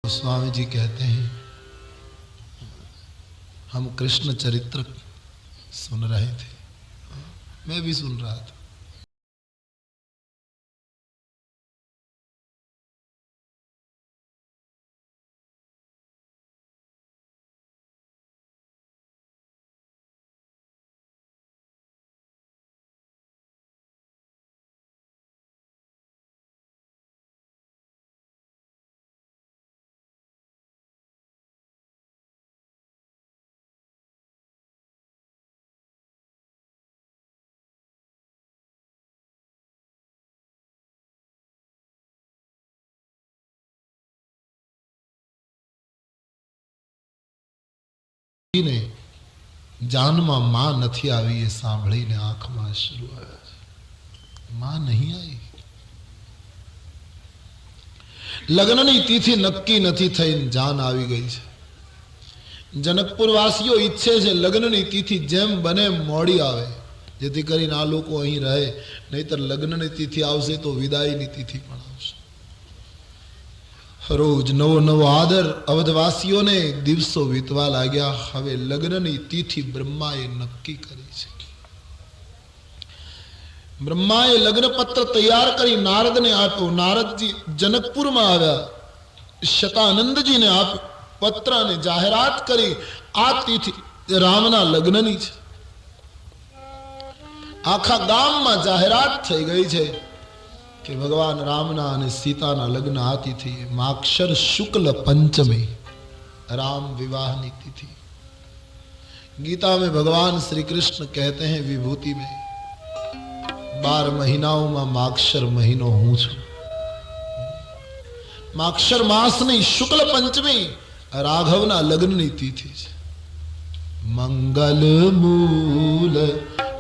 स्वामी जी कहते हैं हम कृष्ण चरित्र सुन रहे थे, मैं भी सुन रहा था। ने જાનમાં માં નથી આવી એ સાંભળીને આંખમાં અશ્રુ આવ્યા છે। માં નહીં આવી, લગ્નની તિથિ નક્કી નથી થઈ, જાન આવી ગઈ છે। જનકપુર વાસીઓ ઈચ્છે છે લગ્નની તિથિ જેમ બને મોડી આવે, જેથી કરીને આ લોકો અહીં રહે, નહીતર લગ્નની તિથિ આવશે તો વિદાયની તિથિ પણ આવશે। રોજ નવો નવો આદર અવધવાસીઓને દિવસો વીતવા લાગ્યા। હવે લગ્નની તિથિ બ્રહ્માએ નક્કી કરી છે। બ્રહ્માએ લગ્ન પત્ર તૈયાર કરી નારદને આપ્યો। નારદજી જનકપુરમાં આવ્યા, શતાનંદજીને આપ્યો પત્ર અને જાહેરાત કરી આ તિથિ રામના લગ્નની છે। આખા ગામમાં જાહેરાત થઈ ગઈ છે કે ભગવાન રામના અને सीताના लग्न આ तिथि माक्षर शुक्ल पंचमी राम विवाहनी तिथि। गीता में भगवान श्री कृष्ण कहते हैं विभूति में 12 महीनाओं में माक्षर महीनो हूं छू। माक्षर मास नहीं, शुक्ल पंचमी राघवना लग्ननी तिथि છે। मंगल मूल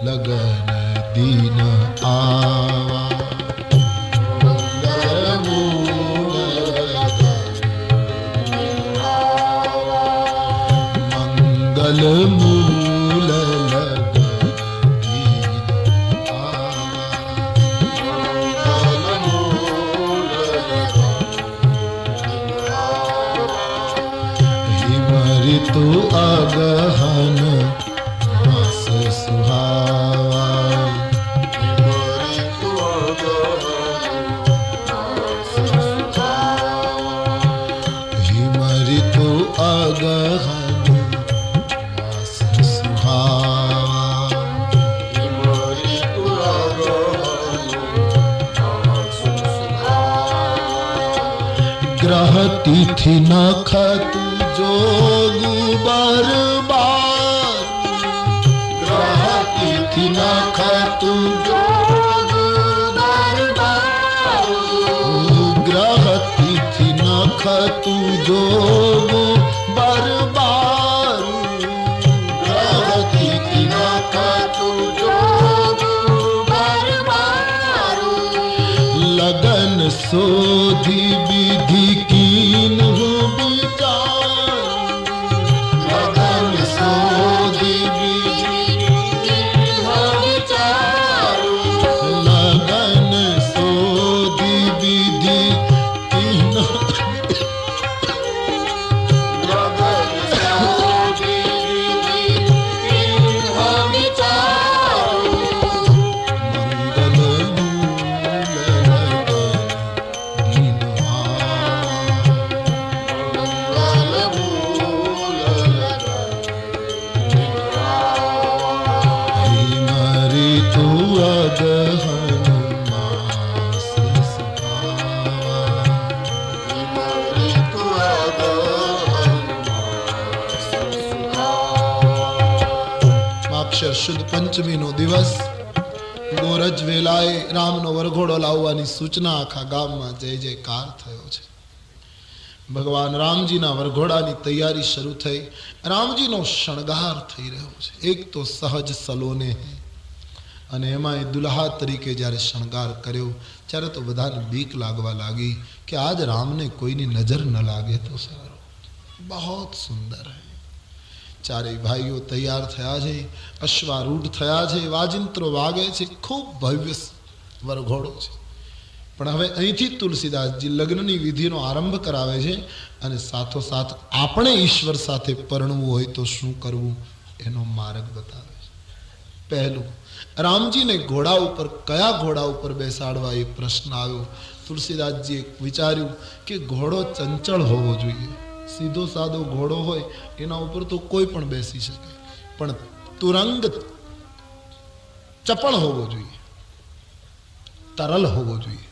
लगन दीन आवा, मूल ऋतु अगहन मास सुहावा, हिम ऋतु अगहन ग्रह तिथि नखत जोग बरबार, ग्रह तिथि नखत जोग बरबार, ग्रह तिथि नखत जोग बरबार, ग्रह तिथि नखत जोग बरबार, लगन सोधि विधि कीन विचार, लगन सोधि विधि कीन विचार, लगन सोधि विधि कीन, लगन सोधि विधि कीन विचार, શુદ્ધ પંચમી નો દિવસ ગોરજ વેલાએ રામનો વરઘોડો લાવવાની સૂચના આખા ગામમાં જય જયકાર થયો છે। ભગવાન રામજીના વરઘોડાની તૈયારી શરૂ થઈ, રામજીનો શણગાર થઈ રહ્યો છે। એક તો સહજ સલોને અને એમાં એ દુલ્હા તરીકે જ્યારે શણગાર કર્યો ત્યારે તો બધાને બીક લાગવા લાગી કે આજ રામને કોઈની નજર ન લાગે તો સારું। બહુત સુંદર હૈ। ચારેય ભાઈઓ તૈયાર થયા છે, અશ્વારૂઢ થયા છે, વાજિંત્રો વાગે છે, ખૂબ ભવ્ય વરઘોડો છે। પણ હવે અહીંથી તુલસીદાસજી લગ્નની વિધિનો આરંભ કરાવે છે અને સાથોસાથ આપણે ઈશ્વર સાથે પરણવું હોય તો શું કરવું એનો માર્ગ બતાવે છે. પહેલું, રામજીને ઘોડા ઉપર કયા ઘોડા ઉપર બેસાડવા એ પ્રશ્ન આવ્યો. તુલસીદાસજીએ વિચાર્યું કે ઘોડો ચંચળ હોવો જોઈએ. સીધો સાદો ઘોડો હોય એના ઉપર તો કોઈ પણ બેસી શકે, પણ તુરંગ ચપળ હોવો જોઈએ, તરલ હોવો જોઈએ,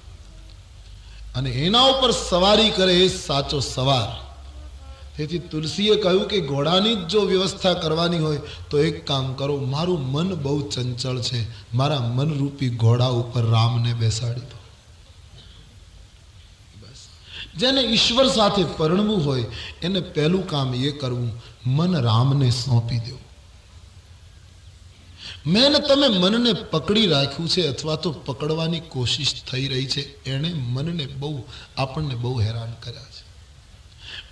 અને એના ઉપર સવારી કરે એ સાચો સવાર. તેથી તુલસીએ કહ્યું કે ઘોડાની જ જો વ્યવસ્થા કરવાની હોય તો એક કામ કરો, મારું મન બહુ ચંચળ છે, મારા મનરૂપી ઘોડા ઉપર રામને બેસાડી દો. બસ, જેને ઈશ્વર સાથે પરણવું હોય એને પહેલું કામ એ કરવું, મન રામને સોંપી દેવું. મેં તમે મનને પકડી રાખ્યું છે અથવા તો પકડવાની કોશિશ થઈ રહી છે, એણે મનને આપણને બહુ હેરાન કર્યા છે.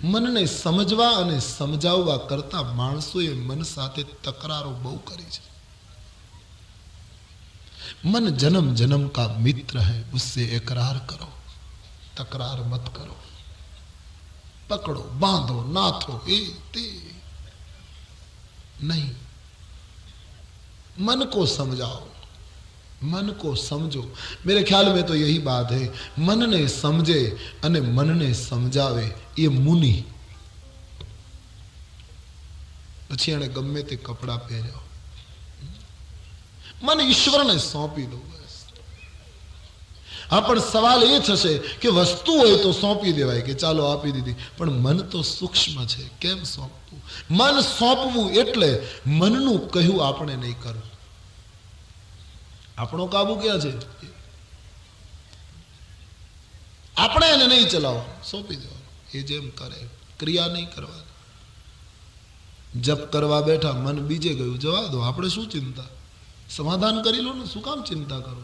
મનને સમજવા અને સમજાવવા કરતા માણસોએ મન સાથે તકરારો બહુ કરી છે. मन जन्म जन्म का मित्र है, उससे इकरार करो, तकरार मत करो. पकड़ो, बांधो, नाथो, ए ते नहीं. मन को समझाओ, मन को समझो. मेरे ख्याल में तो यही बात है, मन ने समझे अने मन ने समझावे ये मुनि. પછી એને ગમે તે કપડા પહેર્યા, मन ईश्वर ने सौंपी दो. बस. हाँ, पण सवाल ये थशे कि वस्तु होय तो सौंपी देवाय कि चालो आपी दीधी, पण मन तो सूक्ष्म छे, केम सौंपવું? मन सौंपવું એટલે મનનું કહ્યું આપણે નહીં કરવું. આપણો કાબુ ક્યાં છે? આપણે એને નહીં ચલાવવાનું, સોંપી દેવાનું. એ જેમ કરે, ક્રિયા નહીં કરવાની. જપ કરવા બેઠા મન બીજે ગયું, જવા દો, આપણે શું ચિંતા? समाधान करी लो ना, शू काम चिंता करो?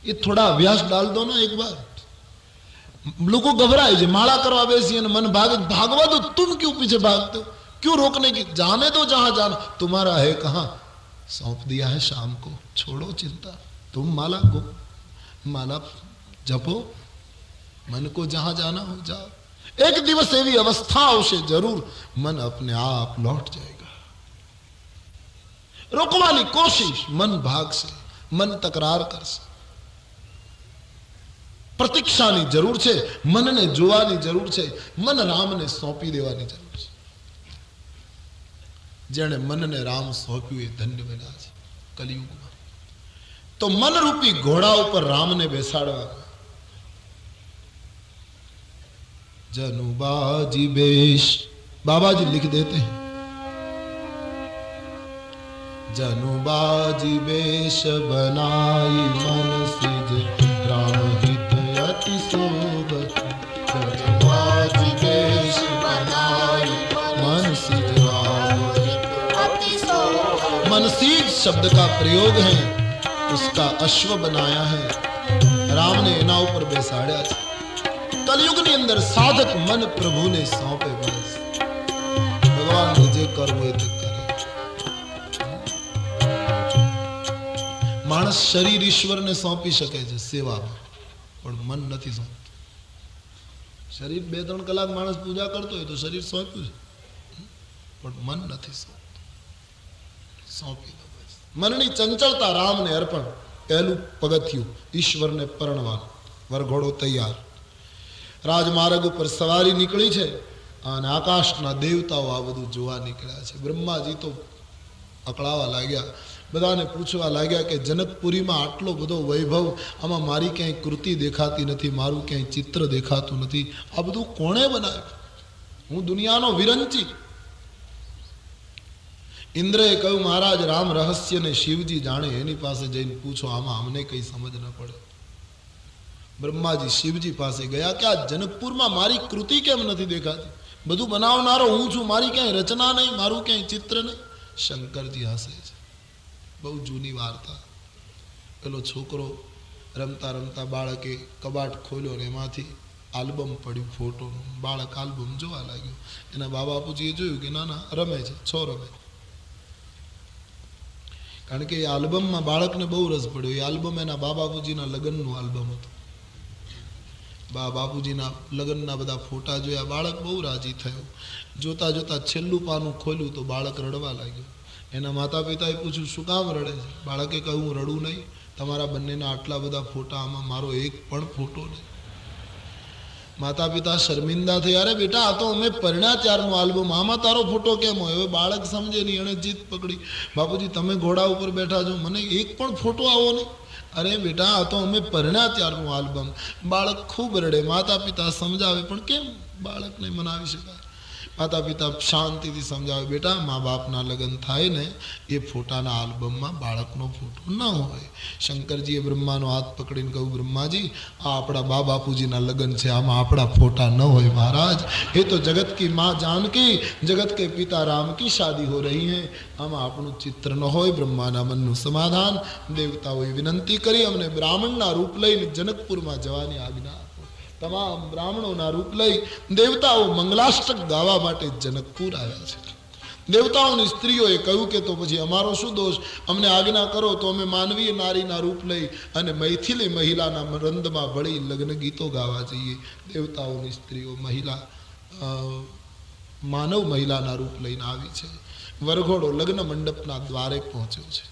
ये थोड़ा अभ्यास डाल दो ना एक बार. लोग घबराए जे माला करवा बेसी और मन भागवा दो. तुम क्यों पीछे भागते हो? क्यों रोकने की? जाने दो जहां जाना. तुम्हारा है कहां? सौंप दिया है शाम को, छोड़ो चिंता. तुम माला गो, माला जपो, मन को जहां जाना हो जाओ. एक दिवस एवी अवस्था आवशे जरूर, मन अपने आप लौट जाएगा. रोकवानी कोशिश, मन भागशे, मन तकरार करशे. प्रतीक्षानी जरूर छे, मनने जोवानी जरूर छे, मन रामने सौंपी देवानी जरूर छे. जेणे मनने राम सौंप्યું એ ધન્ય બન્યા છે કલિયુગમાં. તો મનરૂપી ઘોડા ઉપર રામને બેસાડવા. जनुबाजी बेश, बाबा जी लिख देते हैं, जनुबाजी बेश बनाई मन सिज राम हित अति सोबत. जनुबाजी बेश बनाई मन सिज राम हित अति सोबत. मनसीज शब्द का प्रयोग है, उसका अश्व बनाया है, राम ने एना ऊपर बेसाड्या छे. कलयुग ની અંદર સાધક મન પ્રભુને સોંપે. બસ ભગવાન જે કરવું એ તે કરે. માણસ શરીર ઈશ્વરને સોંપી શકે છે સેવામાં, પણ મન નથી સોંપતું. શરીર 2-3 કલાક માણસ પૂજા કરતો હોય તો શરીર સોંપ્યું છે, પણ મન નથી સોંપતું. સોંપી દો બસ. મનની ચંચળતા રામને અર્પણ. પહેલું પગથિયું ઈશ્વરને પરણવાનું. વરઘોડો તૈયાર, રાજમાર્ગ ઉપર સવારી નીકળી છે અને આકાશના દેવતાઓ આ બધું જોવા નીકળ્યા છે. બ્રહ્માજી તો અકળાવા લાગ્યા, બધાને પૂછવા લાગ્યા કે જનકપુરીમાં આટલો બધો વૈભવ, આમાં મારી ક્યાંય કૃતિ દેખાતી નથી, મારું ક્યાંય ચિત્ર દેખાતું નથી, આ બધું કોણે બનાવ્યું? હું દુનિયાનો વિરંચી. ઇન્દ્રએ કહ્યું, મહારાજ રામ રહસ્યને શિવજી જાણે, એની પાસે જઈને પૂછો, આમાં અમને કઈ સમજ ન પડે. બ્રહ્માજી શિવજી પાસે ગયા કે આ જનકપુરમાં મારી કૃતિ કેમ નથી દેખાતી? બધું બનાવનારો હું છું, મારી ક્યાંય રચના નહીં, મારું ક્યાંય ચિત્ર નહીં. શંકરજી હસે છે. બહુ જૂની વાર્તા. પેલો છોકરો રમતા રમતા બાળકે કબાટ ખોલ્યો ને એમાંથી આલ્બમ પડ્યું ફોટોનું. બાળક આલ્બમ જોવા લાગ્યો. એના બા બાપુજીએ જોયું કે ના ના રમે છે, છો રમે. કારણ કે એ આલ્બમમાં બાળકને બહુ રસ પડ્યો. એ આલ્બમ એના બા બાપુજીના લગ્નનું આલ્બમ હતું. બાપુજીના લગ્નના બધા ફોટા જોયા, બાળક બહુ રાજી થયો. જોતા જોતા છેલ્લું પાનું ખોલ્યું તો બાળક રડવા લાગ્યું. એના માતા પિતાએ પૂછ્યું, શું કામ રડે છે? બાળકે કહ્યું, હું રડું નહીં, તમારા બંનેના આટલા બધા ફોટા, આમાં મારો એક પણ ફોટો નહીં. માતા પિતા શર્મિંદા થયા. અરે બેટા, આ તો અમે પરણ્યા ત્યારનો આલ્બમ, આમાં તારો ફોટો કેમ હોય? હવે બાળક સમજે નહીં, એણે જીત પકડી. બાપુજી, તમે ઘોડા ઉપર બેઠા છો, મને એક પણ ફોટો આવો નહીં. અરે બેટા, આ તો અમે પરણ્યા ત્યારનું આલ્બમ. બાળક ખૂબ રડે. માતા પિતા સમજાવે, પણ કેમ બાળકને મનાવી શકાય? માતા પિતા શાંતિથી સમજાવે, બેટા, મા બાપના લગ્ન થાય ને એ ફોટાના આલ્બમમાં બાળકનો ફોટો ન હોય. શંકરજીએ બ્રહ્માનો હાથ પકડીને કહ્યું, બ્રહ્માજી, આ આપણા બા બાપુજીના લગ્ન છે, આમાં આપણા ફોટા ન હોય મહારાજ. એ તો જગત કી માँ जानकी, જગત કે પિતા રામ કી શાદી હો રહી હૈ, આમાં આપણું ચિત્ર ન હોય. બ્રહ્માના મનનું સમાધાન. દેવતાઓએ વિનંતી કરી, અમને બ્રાહ્મણના રૂપ લઈને જનકપુરમાં જવાની આજ્ઞા આપો. તમામ બ્રાહ્મણોના રૂપ લઈ દેવતાઓ મંગલાષ્ટક ગાવા માટે જનકપુર આવ્યા છે. દેવતાઓની સ્ત્રીઓએ કહ્યું કે તો પછી અમારો શું દોષ? અમને આજ્ઞા કરો તો અમે માનવીય નારીના રૂપ લઈ અને મૈથિલી મહિલાના રંદમાં ભળી લગ્ન ગીતો ગાવા જઈએ. દેવતાઓની સ્ત્રીઓ માનવ મહિલાના રૂપ લઈને આવી છે. વરઘોડો લગ્ન મંડપના દ્વારે પહોંચ્યો છે.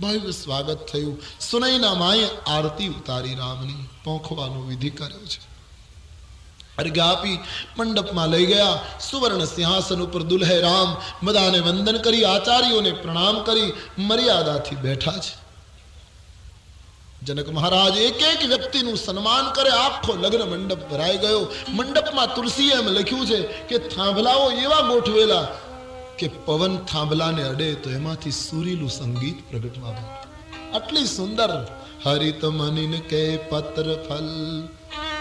ભવ્ય સ્વાગત થયું. સુનૈના માએ આરતી ઉતારી રામની, પોંખવાનો વિધિ કર્યો છે. અર્ઘ્ય આપી મંડપમાં લઈ ગયા. સુવર્ણ સિંહાસન ઉપર દુલ્હે રામ બધાને વંદન કરી, આચાર્યોને પ્રણામ કરી મર્યાદાથી બેઠા છે. જનક મહારાજ એક એક વ્યક્તિનું સન્માન કરે. આખો લગ્ન મંડપ ભરાઈ ગયો. મંડપમાં તુલસીએ એમ લખ્યું છે કે થાંભલાઓ એવા ગોઠવેલા કે પવન થાંભલાને અડે તો એમાંથી સુરીલું સંગીત પ્રગટવા માંડે. આટલી સુંદર. હરિત મનિન કે પત્ર ફલ,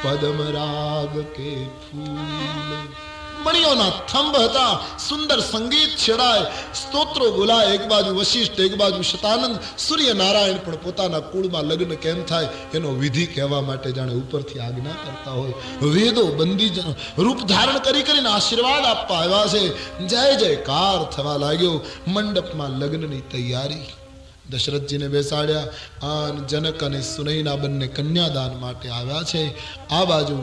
પદમ રાગ કે ફૂલ. મણિયોના થંભ હતા. સુંદર સંગીત છેડાય, સ્તોત્રો બોલાય. એક બાજુ વશિષ્ઠ, એક બાજુ શતાનંદ. સૂર્યનારાયણ પણ પોતાના કુળમાં લગ્ન કેમ થાય એનો વિધિ કહેવા માટે જાણે ઉપરથી આજ્ઞા કરતા હોય. વેદો બંદી રૂપ ધારણ કરી કરીને આશીર્વાદ આપવા આવ્યા છે. જય જયકાર થવા લાગ્યો. મંડપમાં લગ્નની તૈયારી. દશરથજીને બેસાડ્યા. આન જનક અને સુનૈના બંને કન્યાદાન માટે આવ્યા છે. આ બાજુ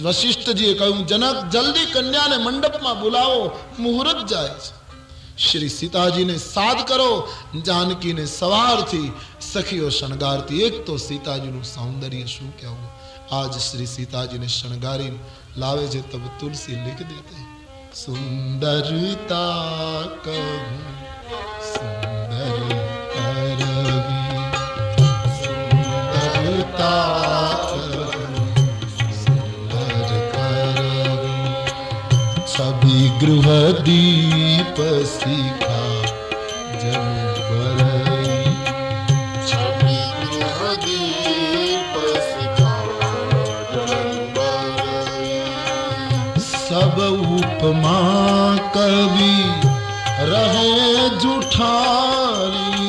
વશિષ્ઠજીએ કહ્યું, જનક, જલ્દી કન્યાને મંડપમાં બોલાવો, મુહૂર્ત જાય છે. શ્રી સીતાજીને સાદ કરો. જાનકીને સવારથી સખીઓ શણગારતી. એક તો સીતાજીનું સૌંદર્ય શું કહેવું. આજ શ્રી સીતાજીને શણગારીને લાવે છે. તબ તુલસી लिख देते, સુંદરતા કહું સુંદર छवि गृह दीप सिखा जन बरई, छवि गृह दीप सिखा जन बरई। सब उपमा कवि रहे जुठारी,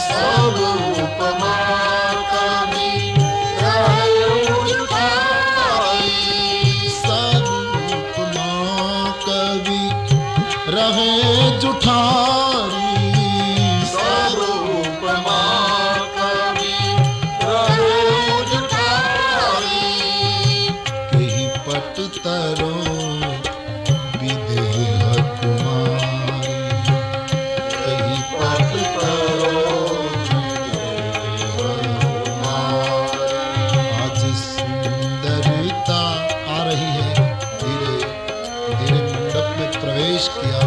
सब उपमा जुठारी, स्वरूपमा कवि रहे जुठारी। कही पट तरो विदेह कुमारी, कही पट तरो विदेह कुमारी। आज सुंदरता आ रही है। धीरे धीरे मंडप में प्रवेश किया।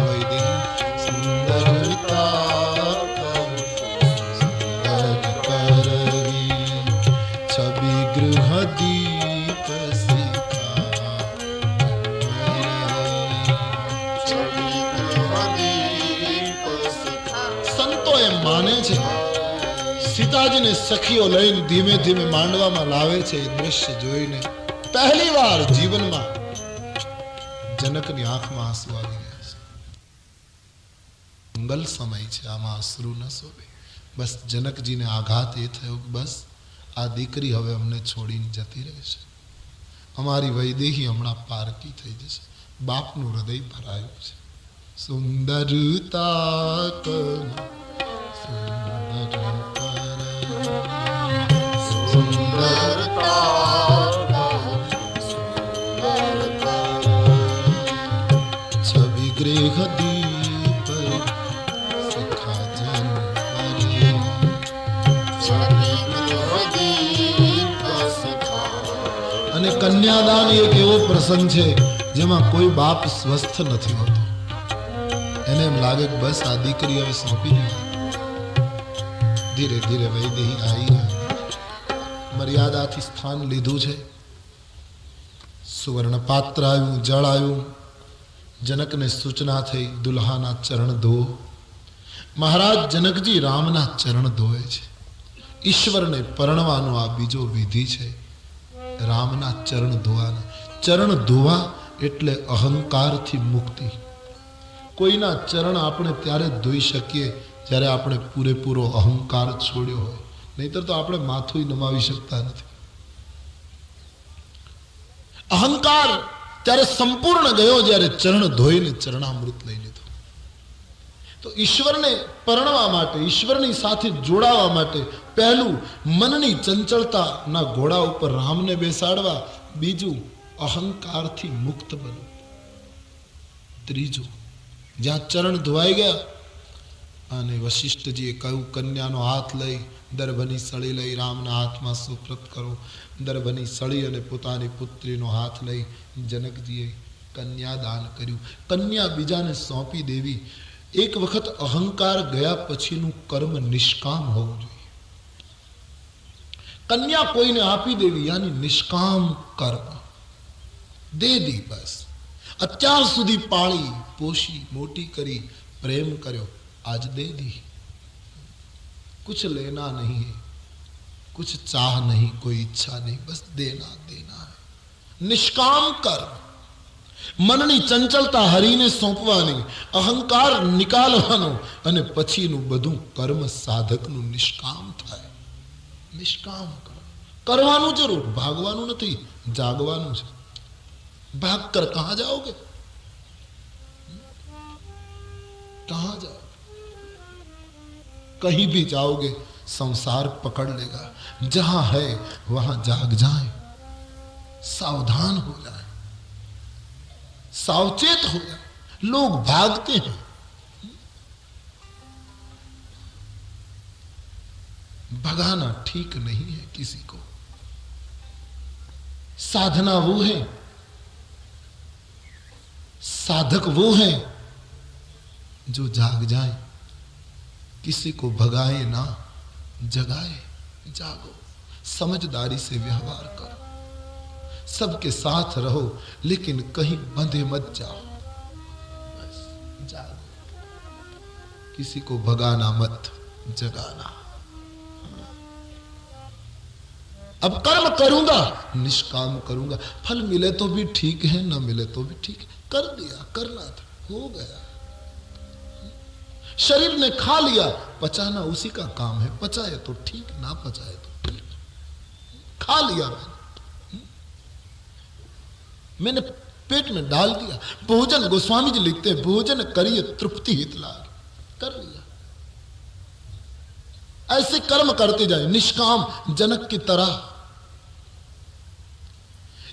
સીતાજીને સખીઓ લઈને ધીમે ધીમે માંડવામાં લાવે છે. એ દ્રશ્ય જોઈને પહેલી વાર જીવનમાં જનકની આંખમાં આંસુ આવી ગયા છે. મંગલ સમય છે, આમાં અશ્રુ ન શોભે. બસ જનકજીને આઘાત એ થયો, બસ આ દીકરી હવે અમને છોડીને જતી રહેશે. અમારી વૈદેહી હમણાં પારકી થઈ જશે. બાપનું હૃદય ભરાયું છે. સુંદરતા गृह दीप सखा जन परे। અને કન્યાદાન એક એવો પ્રસંગ છે જેમાં કોઈ બાપ સ્વસ્થ નથી હોતો. એને એમ લાગે કે બસ આ દીકરી હવે સોંપી દીધી. ધીરે ધીરે વૈદેહી આવી મર્યાદાથી સ્થાન લીધું છે. સુવર્ણ પાત્ર આવ્યું, જળ આવ્યું. જનકને સૂચના થઈ દુલ્હાના ચરણ ધો. મહારાજ જનકજી રામના ચરણ ધોવે છે. ઈશ્વરને પરણવાનો આ બીજો વિધિ છે. રામના ચરણ ધોવાના. ચરણ ધોવા એટલે અહંકારથી મુક્તિ. કોઈના ચરણ આપણે ત્યારે ધોઈ શકીએ જ્યારે આપણે પૂરેપૂરો અહંકાર છોડ્યો હોય. નહીતર તો આપણે માથું નમાવી શકતા નથી. અહંકાર ત્યારે સંપૂર્ણ ગયો જ્યારે ચરણ ધોઈને ચરણામૃત લઈ લીધું. તો ઈશ્વરને પરણવા માટે, ઈશ્વરની સાથે જોડાવા માટે પહેલું મનની ચંચળતાના ઘોડા ઉપર રામને બેસાડવા, બીજું અહંકારથી મુક્ત બનવું, ત્રીજું જ્યાં ચરણ ધોવાઈ ગયા અને વશિષ્ઠજીએ કહ્યું કન્યાનો હાથ લઈ દર્ભની સળી લઈ રામના હાથમાં સુપ્રત કરો. દર્ભની સળી અને પોતાની પુત્રીનો હાથ લઈ જનકજીએ કન્યાદાન કર્યું. કન્યા બીજાને સોંપી દેવી. એક વખત અહંકાર ગયા પછીનું કર્મ નિષ્કામ હોવું જોઈએ. કન્યા કોઈને આપી દેવી યાની નિષ્કામ કર્મ. દે દી બસ. અત્યાર સુધી પાળી પોષી મોટી કરી પ્રેમ કર્યો, आज दे दी. कुछ लेना नहीं है, कुछ चाह नहीं, कोई इच्छा नहीं, बस देना देना है. निष्काम कर्म. મનની ચંચળતા હરીને સોંપવાની, અહંકાર નિકાલવાનો અને પછીનું બધું કર્મ સાધકનું નિષ્કામ થાય. નિષ્કામ કર્મ કરવાનું જરૂર, ભાગવાનું નથી, જાગવાનું છે. ભાગ કર કહા જાઓગે, कहां जाओ? कहीं भी जाओगे संसार पकड़ लेगा. जहां है वहां जाग जाए, सावधान हो जाए, सावचेत हो जाए. लोग भागते हैं, भगाना ठीक नहीं है किसी को. साधना वो है, साधक वो है जो जाग जाए. किसी को भगाए ना, जगाए. जागो, समझदारी से व्यवहार करो, सबके साथ रहो, लेकिन कहीं बंधे मत जाओ. बस जागो, किसी को भगाना मत, जगाना. अब कर्म करूंगा, निष्काम करूंगा, फल मिले तो भी ठीक है, न मिले तो भी ठीक है. कर दिया, करना था, हो गया. शरीर ने खा लिया, पचाना उसी का काम है. पचाए तो ठीक, ना पचाए तो ठीक. खा लिया मैंने पेट में डाल दिया. भोजन, गोस्वामी जी लिखते हैं, भोजन करिए तृप्ति हित लागे. कर लिया. ऐसे कर्म करते जाए निष्काम, जनक की तरह.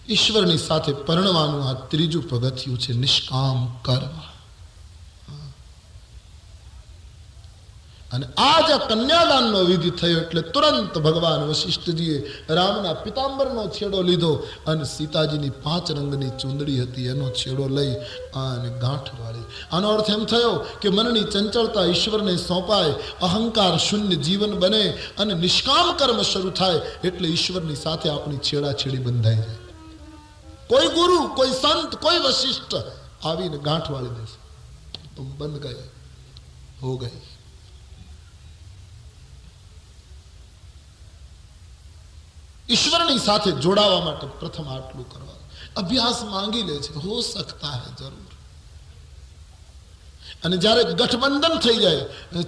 ઈશ્વરની સાથે પરણવાનું આ ત્રીજું પગથિયું છે, નિષ્કામ કર્મ. અને આજ આ કન્યાદાનનો વિધિ થયો એટલે તુરંત ભગવાન વશિષ્ઠજીએ રામના પિતાંબરનો છેડો લીધો અને સીતાજીની 5 રંગની ચૂંદડી હતી એનો છેડો લઈ અને ગાંઠ વાળી. આનો અર્થ એમ થયો કે મનની ચંચળતા ઈશ્વરને સોંપાય, અહંકાર શૂન્ય જીવન બને અને નિષ્કામ કર્મ શરૂ થાય એટલે ઈશ્વરની સાથે આપણી છેડાછેડી બંધાઈ જાય. કોઈ ગુરુ, કોઈ સંત, કોઈ વશિષ્ઠ આવીને ગાંઠ વાળી દેશે તો બંધ ગયે, હો ગઈ. ઈશ્વરની સાથે જોડાવા માટે પ્રથમ આટલું કરવા. અભ્યાસ માંગી લે છે, હો સકતા હે જરૂર. અને જ્યારે ગઠબંધન થઈ જાય,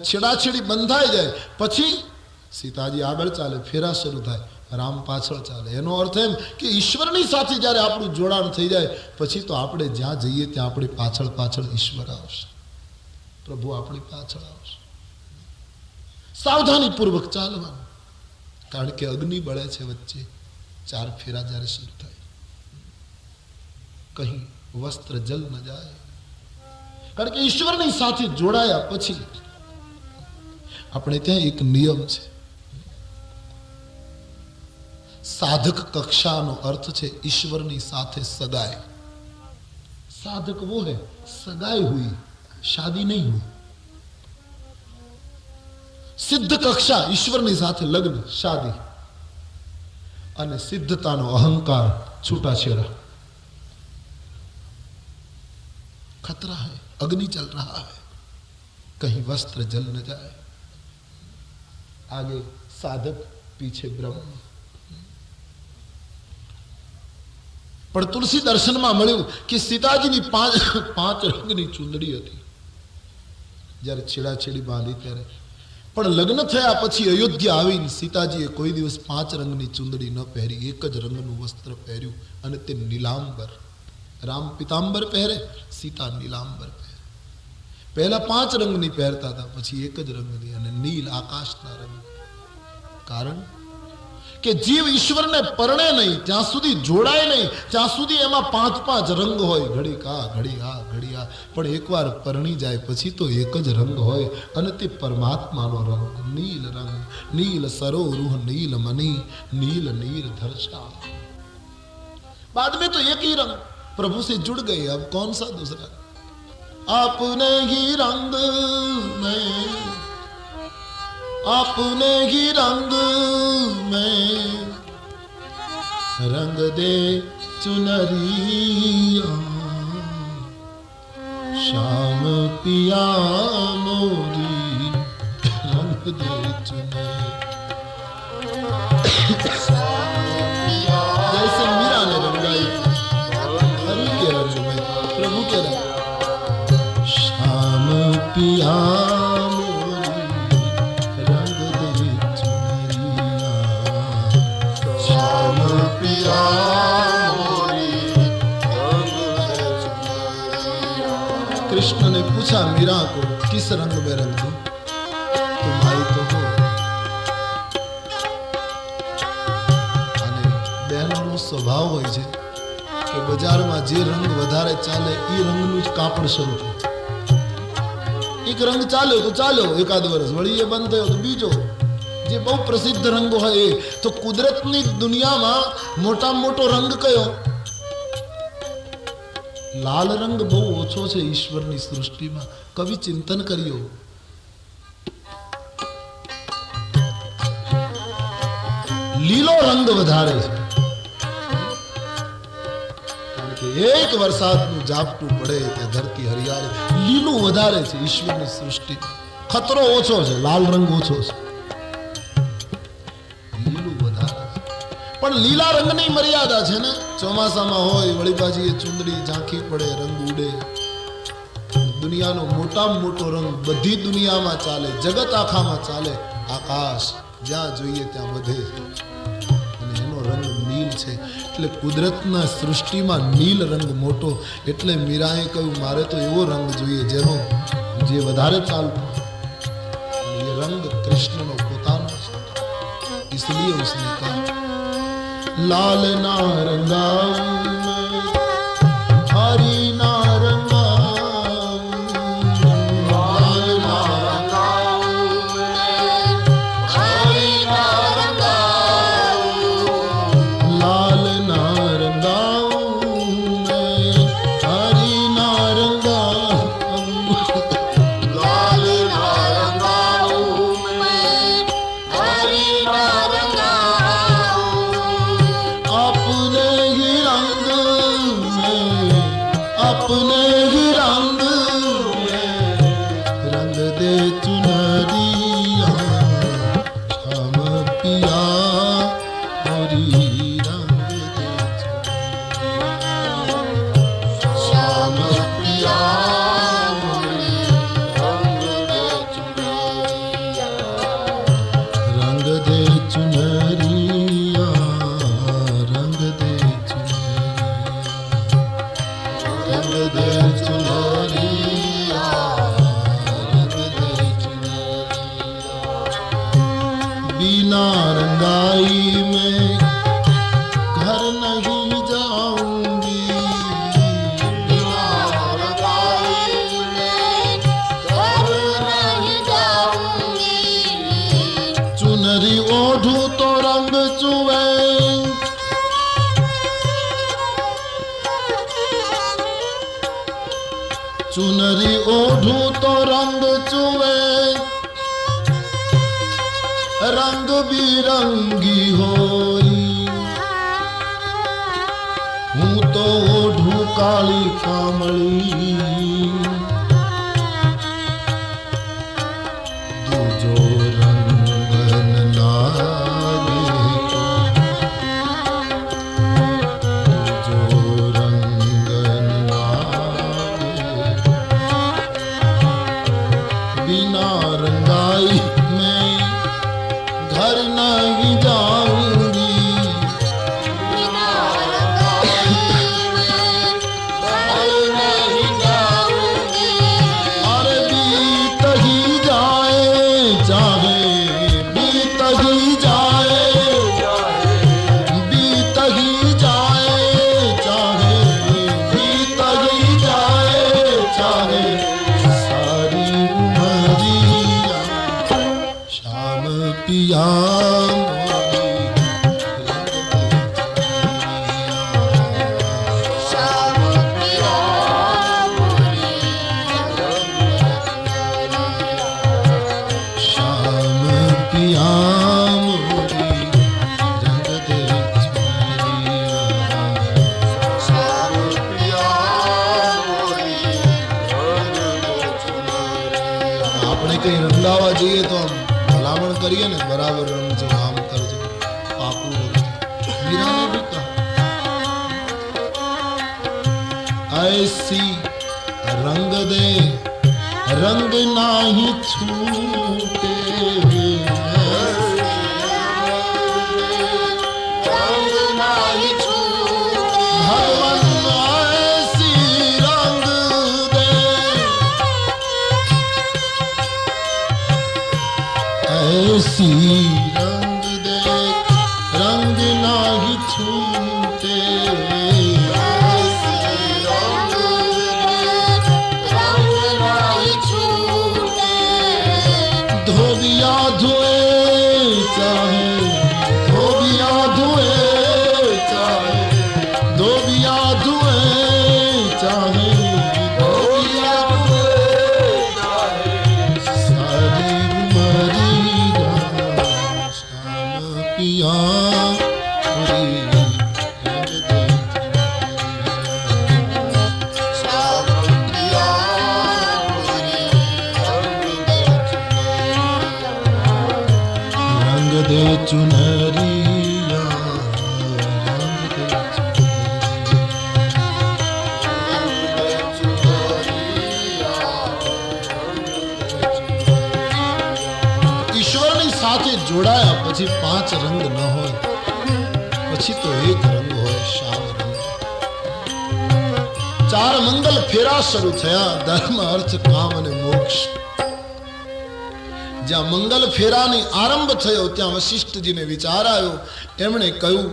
છેડાછેડી બંધાઈ જાય, પછી સીતાજી આગળ ચાલે, ફેરા શરૂ થાય, રામ પાછળ ચાલે. એનો અર્થ એમ કે ઈશ્વરની સાથે જ્યારે આપણું જોડાણ થઈ જાય પછી તો આપણે જ્યાં જઈએ ત્યાં આપણી પાછળ પાછળ ઈશ્વર આવશે, પ્રભુ આપણી પાછળ આવશે. સાવધાની પૂર્વક ચાલવાનું, કારણ કે અગ્નિ બળે છે વચ્ચે. 4 ફેરા જ્યારે શરૂ થાય, કહી વસ્ત્ર જલ ન જાય, કારણ કે ઈશ્વરની સાથે જોડાયા પછી આપણે ત્યાં એક નિયમ છે. साधक कक्षा नो अर्थ है ईश्वर नी साथे सगाई. साधक वो है सगाई हुई, शादी नहीं हुई. सिद्ध कक्षा ईश्वर नी साथे लग्न, शादी. અને સિદ્ધતાનો અહંકાર, છૂટાછેડા. खतरा है, अग्नि चल रहा है, कहीं वस्त्र जल न जाए. आगे साधक, पीछे ब्रह्म. પણ તુલસી દર્શનમાં મળ્યું કે સીતાજીની પાંચ રંગની ચૂંદડી હતી જ્યારે છેડાછેડી બાંધી ત્યારે. પણ લગ્ન થયા પછી અયોધ્યા આવીને સીતાજીએ કોઈ દિવસ 5 રંગની ચૂંદડી ન પહેરી, એક જ રંગનું વસ્ત્ર પહેર્યું અને તે નીલાંબર. રામ પિતાંબર પહેરે, સીતા નીલાંબર પહેરે. પહેલા 5 રંગની પહેરતા હતા, પછી એક જ રંગની અને નીલ આકાશના રંગ. કારણ કે જીવ ઈશ્વરને પરણે નહીં, જ્યાં સુધી જોડાય નહીં, ત્યાં સુધી એમાં 5 રંગ હોય, ઘડી આ ઘડી આ ઘડી આ. પણ એકવાર પરણી જાય પછી તો એક જ રંગ હોય અને તે પરમાત્માનો રંગ, નીલ રંગ. નીલ સરોરુહ નીલ મની नील नीर धर्षा. बाद में तो एक ही रंग प्रभु से जुड़ गए, अब कौन सा दूसरा. अपने ही रंग में, अपने ही रंग में रंग दे चुनरिया, श्याम पिया मोरी रंग दे चुनरिया. जैसे मीरा ने रंगाई हरि के रंग में, प्रभु के रंग. श्याम पिया कृष्ण ने पूछा मीरा को, किस रंग में रंग दूं, तुम्हारी तो हो. અને બહેનોનો સ્વભાવ હોય છે કે બજારમાં જે રંગ વધારે ચાલે એ રંગનું જ કાપડ શરૂ થાય. એક રંગ ચાલ્યો તો ચાલ્યો એકાદ વર્ષ, વળી એ બંધ થયો તો બીજો. જે બહુ પ્રસિદ્ધ રંગ હોય એ તો કુદરતની દુનિયામાં મોટામાં મોટો રંગ કયો? લાલ રંગ બહુ ઓછો છે ઈશ્વરની સૃષ્ટિમાં. કવિ ચિંતન કર્યો, લીલો રંગ વધારે છે. કારણ કે એક વરસાદનું ઝાપટું પડે ત્યાં ધરતી હરિયાળી. લીલું વધારે છે ઈશ્વરની સૃષ્ટિ. ખતરો ઓછો છે, લાલ રંગ ઓછો છે, લીલું વધારે છે. પણ લીલા રંગની મર્યાદા છે ને. ચોમાસામાં હોય વળી પાછી એ ચુંદડી ઝાંખી પડે, રંગ ઉડે. દુનિયાનો મોટામાં મોટો રંગ બધી દુનિયામાં ચાલે, જગત આખામાં ચાલે. આકાશ જ્યાં જોઈએ ત્યાં વધે છે અને એનો રંગ નીલ છે. એટલે કુદરતના સૃષ્ટિમાં નીલ રંગ મોટો. એટલે મીરાએ કહ્યું મારે તો એવો રંગ જોઈએ જેનો જે વધારે ચાલતો. એ રંગ કૃષ્ણનો પોતાનો છે. इसलिए उसने कहा लाल नारंगाऊं हरी नारंगाऊं, लाल नारंगाऊं हरी नारंगाऊं, लाल नारंगाऊं हरी नारंगाऊं, लाल नारंगाऊं हरी नारंगाऊं. अपने ही रंग में रंग दे चुनरिया, श्याम पिया मोरी रंग दे चुनरिया, श्याम पिया मोरी रंग दे चुनरिया, रंग दे चुनरिया, रंग दे चुनरिया, रंग दे चुनरिया, रंग दे चुनरिया. बिना रंगाई में घर नहीं जाऊंगी, बिना रंगाई में ओढ़ूं तो रंग चुवे रंग बिरंगी होई हूं तो ओढ़ूं काली कामली दूजो रंगन लागे दूजो रंगन लागे बिना रंगाई मैं घर नहीं जाऊंगी बिना रंगाई मैं घर नहीं जाऊंगी अरे बीत ही जाए चाहे बीत ही जाए बीत ही जाए चाहे बीत ही जाए चाहे सारी उमरिया श्याम पिया श्याम पिया मोरी श्याम पिया मोरी रंग दे चुनरिया श्याम पिया मोरी આપણે કઈ રંગાવા જઈએ તો આમ ભલામણ કરીએ ને બરાબર રંગજો આમ કરજો પાકું રંગજો મીરાને भी कहा ऐसी रंग दे रंग नाही छूटे रंग नाही छूटे भगवान ऐसी रंग दे ऐसी रंग दे रंग नाही छूटे रंग नाही छूटे धोबिया धोए चाहे धोबिया धोए चाहे धोबिया धोए चाहे धोबिया सारी उमरिया श्याम पिया मोरी रंग दे श्याम पिया मोरी रंग दे चुनरिया रंग दे ઈશ્વરની સાથે જોડાયા પછી પાંચ રંગ ન હોય પછી તો એક રંગ હોય શ્યામ રંગ ચાર મંગલ ફેરા શરૂ થયા ધર્મ અર્થ કામ અને મોક્ષ જ્યાં મંગલ ફેરાની આરંભ થયો ત્યાં વશિષ્ઠજીને વિચાર આવ્યો એમણે કહ્યું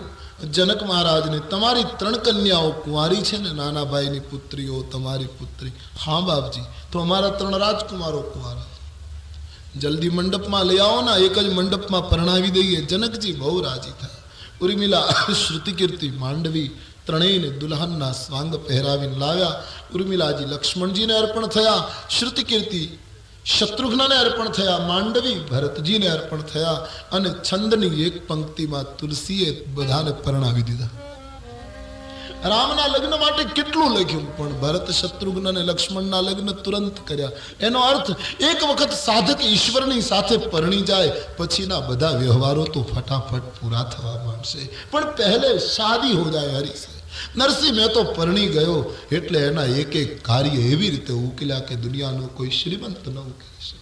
જનક મહારાજને તમારી ત્રણ કન્યાઓ કુંવારી છે ને નાના ભાઈની પુત્રીઓ તમારી પુત્રી હા બાપજી તો અમારા ત્રણ રાજકુમારો કુંવારા જલ્દી મંડપમાં લઈ આવો ને એક જ મંડપમાં પરણાવી દઈએ જનકજી બહુ રાજી થયા ઉર્મિલા શ્રુતિકીર્તિ માંડવી ત્રણેયને દુલ્હનના સ્વાંગ પહેરાવીને લાવ્યા ઉર્મિલાજી લક્ષ્મણજીને અર્પણ થયા શ્રુતિકીર્તિ શત્રુઘ્નને અર્પણ થયા માંડવી ભરતજીને અર્પણ થયા અને છંદની એક પંક્તિમાં તુલસીએ બધાને પરણાવી દીધા રામના લગ્ન માટે કેટલું લખ્યું પણ ભરત શત્રુઘ્ન અને લક્ષ્મણના લગ્ન તુરંત કર્યા એનો અર્થ એક વખત સાધક ઈશ્વરની સાથે પરણી જાય પછીના બધા વ્યવહારો તો ફટાફટ પૂરા થવા માંડશે પણ પહેલે શાદી હો જાય હરી સે નરસિંહ મેં તો પરણી ગયો એટલે એના એક એક કાર્ય એવી રીતે ઉકેલ્યા કે દુનિયાનો કોઈ શ્રીમંત ન ઉકેલી શકે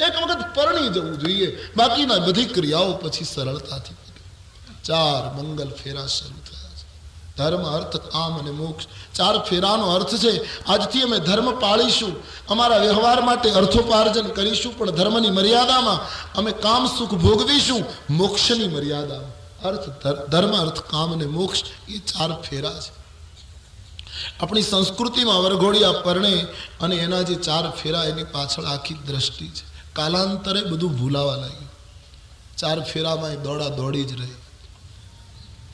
એક વખત પરણી જવું જોઈએ બાકીના બધી ક્રિયાઓ પછી સરળતાથી ચાર મંગલ ફેરા શરૂ થયા ધર્મ અર્થ કામ અને મોક્ષ ચાર ફેરાનો અર્થ છે આજથી અમે ધર્મ પાળીશું અમારા વ્યવહાર માટે અર્થોપાર્જન કરીશું પણ ધર્મની મર્યાદામાં અમે કામ સુખ ભોગવીશું મોક્ષની મર્યાદામાં અર્થ ધર્મ અર્થ કામ અને મોક્ષ એ ચાર ફેરા છે આપણી સંસ્કૃતિમાં વરઘોડિયા પરણે અને એના જે ચાર ફેરા એની પાછળ આખી દ્રષ્ટિ છે કાલાંતરે બધું ભૂલાવા લાગ્યું ચાર ફેરામાં દોડા દોડી જ રહી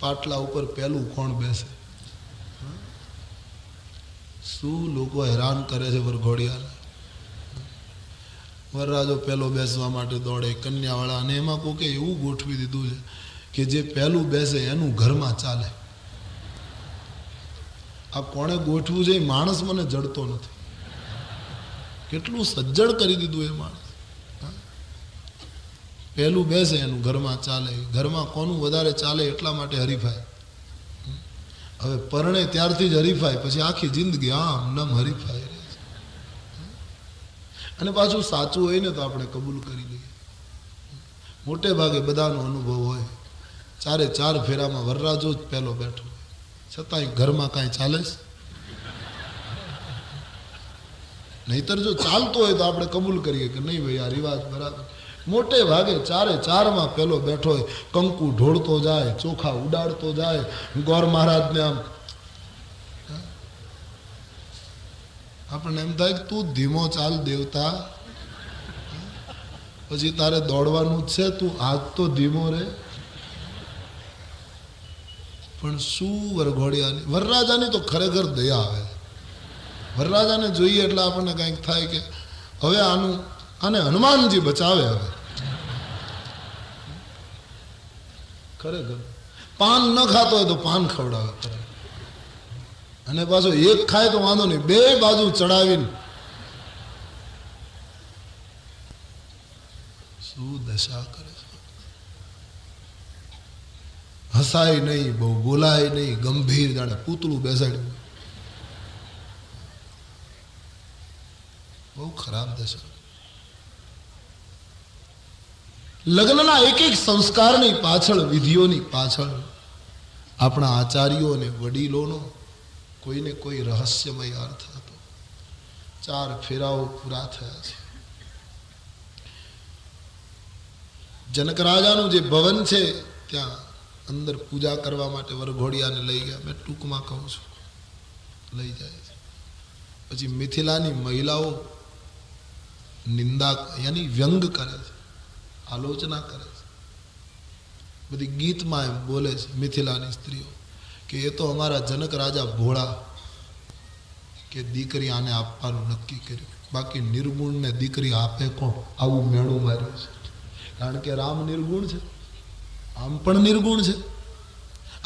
પાટલા ઉપર પહેલું કોણ બેસે શું લોકો હેરાન કરે છે વરઘોડિયાને વરરાજો પહેલો બેસવા માટે દોડે, કન્યાવાળા, અને એમાં કોકે એવું ગોઠવી દીધું છે કે જે પહેલું બેસે એનું ઘરમાં ચાલે. આ કોણે ગોઠવું છે એ માણસ મને જડતો નથી. કેટલું સજ્જડ કરી દીધું એ માણસ. પહેલું બેસે એનું ઘરમાં ચાલે. ઘરમાં કોનું વધારે ચાલે એટલા માટે હરીફાય. હવે પરણે ત્યારથી જ હરીફાય, પછી આખી જિંદગી આમ નમ હરીફાય. અને પાછું સાચું હોય ને તો આપણે કબૂલ કરી લઈએ. મોટે ભાગે બધાનો અનુભવ હોય, 4 ફેરામાં વરરાજો જ પહેલો બેઠો હોય, છતાંય ઘરમાં કાંઈ ચાલે છે? નહીતર જો ચાલતો હોય તો આપણે કબૂલ કરીએ કે નહીં ભાઈ આ રિવાજ બરાબર. મોટે ભાગે 4માં પહેલો બેઠો હોય, કંકુ ઢોળતો જાય, ચોખા ઉડાડતો જાય, ગોર મહારાજને આમ આપણને એમ થાય કે તું ધીમો ચાલ દેવતા, પછી તારે દોડવાનું જ છે, તું આજ તો ધીમો રે. પણ શું વરઘોડિયાની, વરરાજાની તો ખરેખર દયા આવે. વરરાજાને જોઈએ એટલે આપણને કંઈક થાય કે હવે આને હનુમાનજી બચાવે. હવે ખરેખર પાન ન ખાતો હોય તો પાન ખવડાવે, અને પાછો એક ખાય તો વાંધો નહીં, 2 બાજુ ચડાવીને શું દશા કરે છે. હસાય નહીં, બહુ બોલાય નહીં, ગંભીર જાણે પૂતળું બેસાડ્યું. બહુ ખરાબ દશા. લગ્નના એક સંસ્કારની પાછળ, વિધિઓની પાછળ આપણા આચાર્યો અને વડીલોનો કોઈને કોઈ રહસ્યમય અર્થ હતો. 4 ફેરાઓ પૂરા થયા છે. જનક રાજાનું જે ભવન છે ત્યાં અંદર પૂજા કરવા માટે વરઘોડિયાને લઈ ગયા. મેં ટૂંકમાં કહું છું, લઈ જાય છે. પછી મિથિલાની મહિલાઓ નિંદા યાની વ્યંગ કરે છે, આલોચના કરે છે. બધી ગીતમાં એમ બોલે છે મિથિલાની સ્ત્રીઓ કે એ તો અમારા જનક રાજા ભોળા કે દીકરી આને આપવાનું નક્કી કર્યું, બાકી નિર્ગુણને દીકરી આપે કોણ? આવું મેળું માર્યું છે. કારણ કે રામ નિર્ગુણ છે, આમ પણ નિર્ગુણ છે,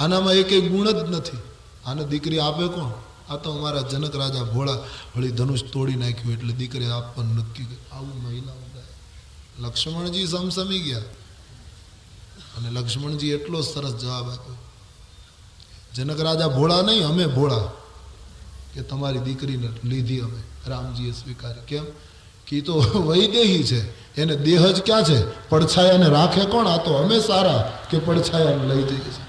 આનામાં એક ગુણ જ નથી. આને દીકરી આપે કોણ? આ તો અમારા જનક રાજા ભોળા વળી ધનુષ તોડી નાખ્યું એટલે દીકરી આપવાનું નક્કી કર્યું. આવું મહિલાઓ ગાય. લક્ષ્મણજી સમસમી ગયા, અને લક્ષ્મણજી એટલો સરસ જવાબ આપ્યો, જનક રાજા ભોળા નહીં, અમે ભોળા, કે તમારી દીકરીને લીધી અમે. રામજીએ સ્વીકારી. કેમ કે એ તો વૈદેહી છે, એને દેહ જ ક્યાં છે? પડછાયાને રાખે કોણ? આ તો અમે સારા કે પડછાયાને લઈ જઈએ છીએ.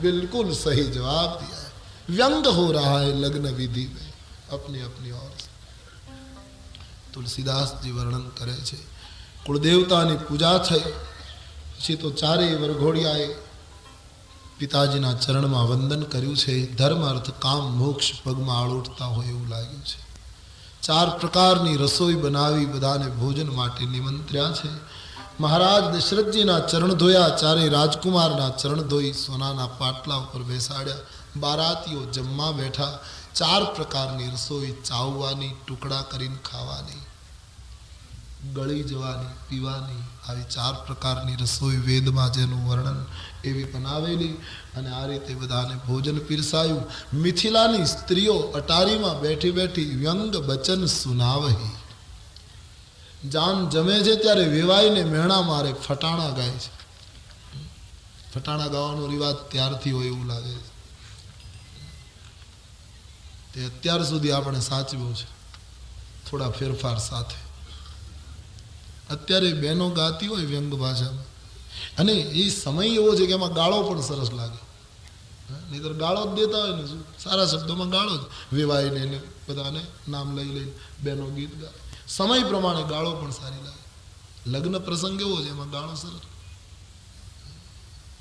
बिल्कुल सही जवाब दिया है. व्यंग हो रहा है लग्न विधि में अपनी अपनी ओर से. तुलसीदास जी वर्णन करे છે કુળદેવતાની પૂજા થઈ પછી તો 4 વરઘોડિયાએ પિતાજીના ચરણમાં વંદન કર્યું છે. ધર્મ અર્થ કામ મોક્ષ પગમાં આળોટતા હોય એવું લાગ્યું છે. 4 પ્રકારની રસોઈ બનાવી બધાને ભોજન માટે નિમંત્ર્યા છે. મહારાજ દશરથજીના ચરણ ધોયા, 4 રાજકુમારના ચરણ ધોઈ સોનાના પાટલા ઉપર બેસાડ્યા. બારાતીઓ જમવા બેઠા. 4 પ્રકારની રસોઈ, ચાવવાની, ટુકડા કરીને ખાવાની, ગળી જવાની, પીવાની, આવી 4 પ્રકારની રસોઈ વેદમાં જેનું વર્ણન એવી બનાવેલી. અને આ રીતે બધાને ભોજન પીરસાયું. મિથિલાની સ્ત્રીઓ અટારીમાં બેઠી બેઠી વ્યંગ બચન સુનાવહી. જાન જમે છે ત્યારે વેવાઈને મેણા મારે ફટાણા ગાય છે. ફટાણા ગાવાનો રિવાજ ત્યારથી હોય એવું લાગે છે. તે અત્યાર સુધી આપણે સાચવ્યો છે, થોડા ફેરફાર સાથે. અત્યારે બહેનો ગાતી હોય વ્યંગ ભાષામાં, અને એ સમય એવો છે કે એમાં ગાળો પણ સરસ લાગે. નહીંતર ગાળો જ દેતા હોય ને, શું સારા શબ્દોમાં ગાળો જ. વેવાઈને એને બધાને નામ લઈ લઈને બહેનો ગીત ગાય. સમય પ્રમાણે ગાળો પણ સારી લાગે. લગ્ન પ્રસંગ એવો છે એમાં ગાળો સરસ.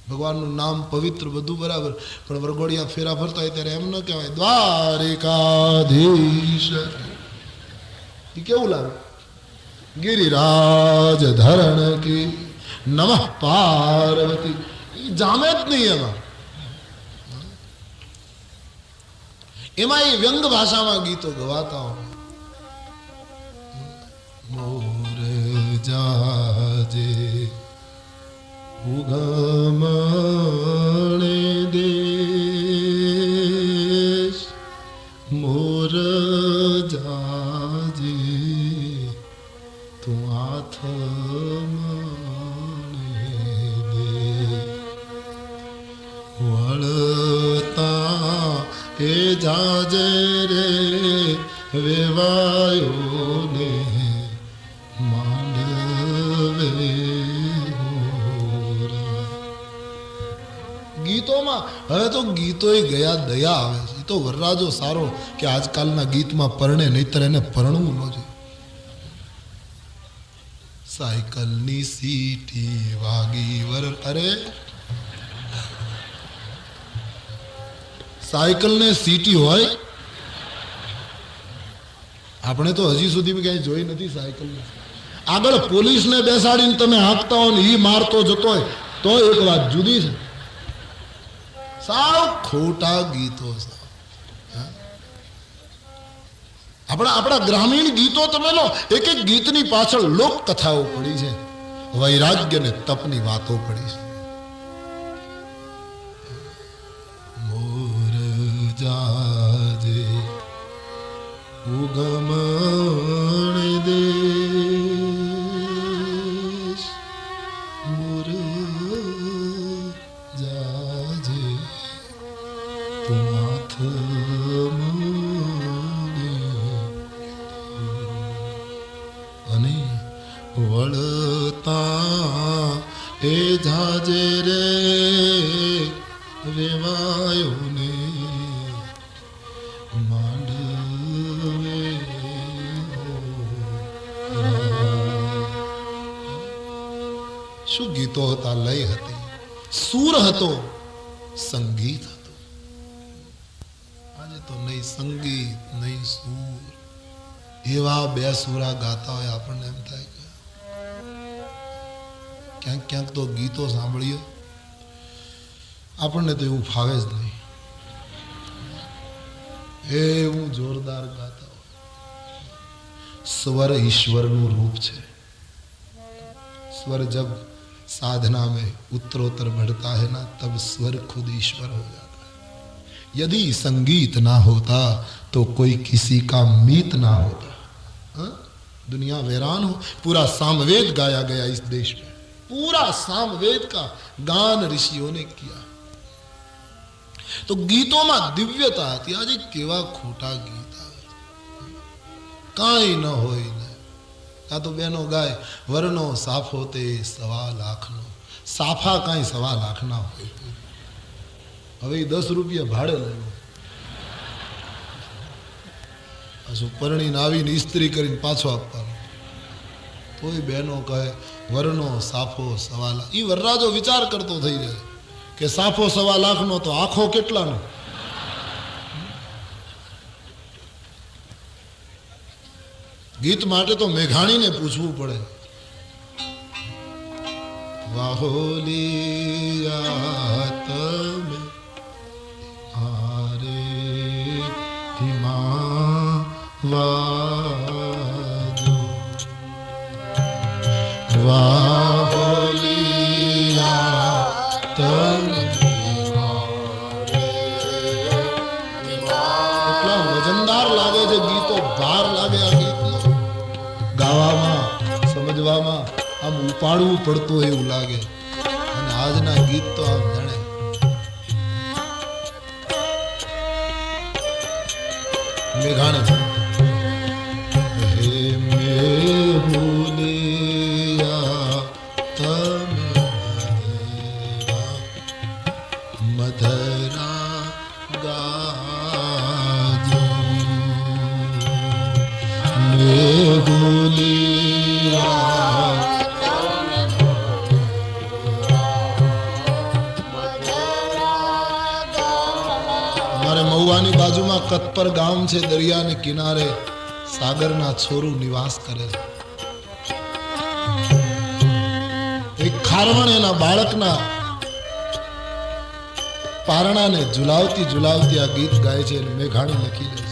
ભગવાનનું નામ પવિત્ર, બધું બરાબર, પણ વરઘોડિયા ફેરા ફરતા હોય ત્યારે એમ ન કહેવાય દ્વારિકાધીશ. એ કેવું લાગે? ગિરિરાજ ધરણ કી નમઃ પાર્વતી. એ જામે જ નહીં એમાં. એમાં એ વ્યંગ ભાષામાં ગીતો ગવાતા હોય. મોરે તું હાથ વળતા એ જાજે રે વેવાયો ને માંડવે. ગીતોમાં હવે તો ગીતોય ગયા દયા આવે છે. એ તો વરરાજો સારો કે આજકાલના ગીતમાં પરણે નહીતર એને પરણવું ન જોઈએ. સાયકલની સીટી વાગી અરે સાયકલને સીટી હોય? આપણે તો હજી સુધી ક્યાંય જોઈ નથી સાયકલ. આગળ પોલીસને બેસાડીને તમે હાંકતા હો ને ઈ મારતો જતો હોય તો એક વાત જુદી છે. સાવ ખોટા ગીતો. આપણા ગ્રામીણ ગીતો તમે લો, એક એક ગીતની પાછળ લોક કથાઓ પડી છે, વૈરાગ્ય ને તપની વાતો પડી છે. મોર જાજે ઉગમણ દેશ, મોર જાજે તું હાથ અને વળતા એ જાજે રે વેવાયો ને માંડવે. શું ગીતો હતા, લય હતી, સૂર હતો, સંગીત હતું. આજે તો નહીં સંગીત નહીં સૂર. એવા બે સુરા ગાતા હોય આપણને એમ થાય કે ક્યાંક ક્યાંક તો ગીતો સાંભળીએ આપણને તો એવું ફાવે જ નહીં. એવું જોરદાર ગાતા હોય. स्वर ईश्वर નું रूप છે. स्वर जब साधना में उत्तरोत्तर बढ़ता है ना, तब स्वर खुद ईश्वर हो जाता है. यदि संगीत ना होता तो कोई किसी का मीत ना होता. दुनिया वीरान हो. पूरा सामवेद गाया गया इस देश में. पूरा सामवेद का गान ऋषियों ने किया. तो गीतों में दिव्यता હતી. આજે કેવા ખોટા ગીત આવે, કાંઈ ન હોય ને. આ તો બેનો ગાય વરનો સાફો તે 1.25 લાખનો. સાફા કાંઈ 1.25 લાખના હોય. હવે 10 રૂપિયા ભાડે લેવો, પાછું પરણીને આવીને ઇસ્ત્રી કરીને પાછો આપવાનો. તોય બહેનો કહે વરનો સાફો 1.25 લાખ. એ વરરાજો વિચાર કરતો થઈ જાય કે સાફો 1.25 લાખનો તો આખો કેટલાનો. ગીત માટે તો મેઘાણીને પૂછવું પડે. વાહોલિયા તમે આરે ધીમા વાજો, વાહોલિયા તમે. એટલા વજનદાર લાગે છે ગીતો, ભાર લાગે આ ગીત ગાવામાં, સમજવામાં આમ ઉપાડવું પડતું એવું લાગે. અને આજના ગીત તો આમ જાણે મેઘાણે હે મેહુલિયા તમે મધરા ગાજો, અમારે મહુવાની બાજુમાં કતપર ગામ છે, દરિયાને કિનારે સાગરના છોરું નિવાસ કરે છે. એક ખારવણ એના બાળકના પારણાને ઝુલાવતી ઝુલાવતી આ ગીત ગાય છે. મેઘાણી લખી લે છે.